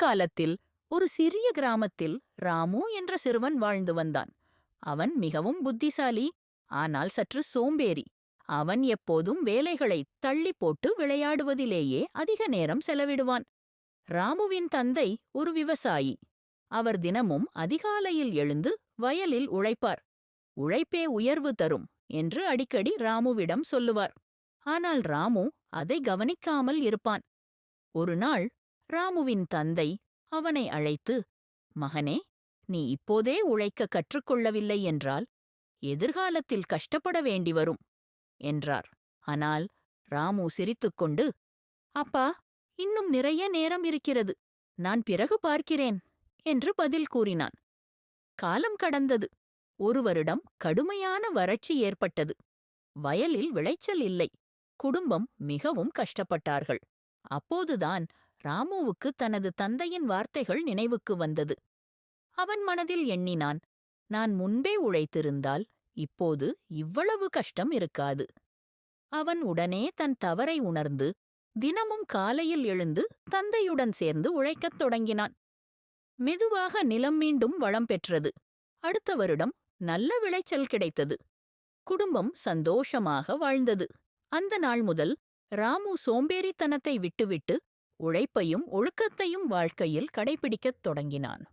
காலத்தில் ஒரு சிறிய கிராமத்தில் ராமு என்ற சிறுவன் வாழ்ந்து வந்தான். அவன் மிகவும் புத்திசாலி, ஆனால் சற்று சோம்பேறி. அவன் எப்போதும் வேலைகளை தள்ளி போட்டு விளையாடுவதிலேயே அதிக நேரம் செலவிடுவான். ராமுவின் தந்தை ஒரு விவசாயி. அவர் தினமும் அதிகாலையில் எழுந்து வயலில் உழைப்பார். உழைப்பே உயர்வு தரும் என்று அடிக்கடி ராமுவிடம் சொல்லுவார். ஆனால் ராமு அதை கவனிக்காமல் இருப்பான். ஒரு நாள் ராமுவின் தந்தை அவனை அழைத்து, மகனே, நீ இப்போதே உழைக்க கற்றுக்கொள்ளவில்லை என்றால் எதிர்காலத்தில் கஷ்டப்பட வேண்டி வரும் என்றார். ஆனால் ராமு சிரித்துக்கொண்டு, அப்பா, இன்னும் நிறைய நேரம் இருக்கிறது, நான் பிறகு பார்க்கிறேன் என்று பதில் கூறினான். காலம் கடந்தது. ஒரு வருடம் கடுமையான வறட்சி ஏற்பட்டது. வயலில் விளைச்சல் இல்லை. குடும்பம் மிகவும் கஷ்டப்பட்டார்கள். அப்போதுதான் ராமுவுக்கு தனது தந்தையின் வார்த்தைகள் நினைவுக்கு வந்தது. அவன் மனதில் எண்ணினான், நான் முன்பே உழைத்திருந்தால் இப்போது இவ்வளவு கஷ்டம் இருக்காது. அவன் உடனே தன் தவறை உணர்ந்து தினமும் காலையில் எழுந்து தந்தையுடன் சேர்ந்து உழைக்கத் தொடங்கினான். மெதுவாக நிலம் மீண்டும் வளம் பெற்றது. அடுத்த வருடம் நல்ல விளைச்சல் கிடைத்தது. குடும்பம் சந்தோஷமாக வாழ்ந்தது. அந்த நாள் முதல் ராமு சோம்பேறித்தனத்தை விட்டுவிட்டு உழைப்பையும் ஒழுக்கத்தையும் வாழ்க்கையில் கடைபிடிக்கத் தொடங்கினான்.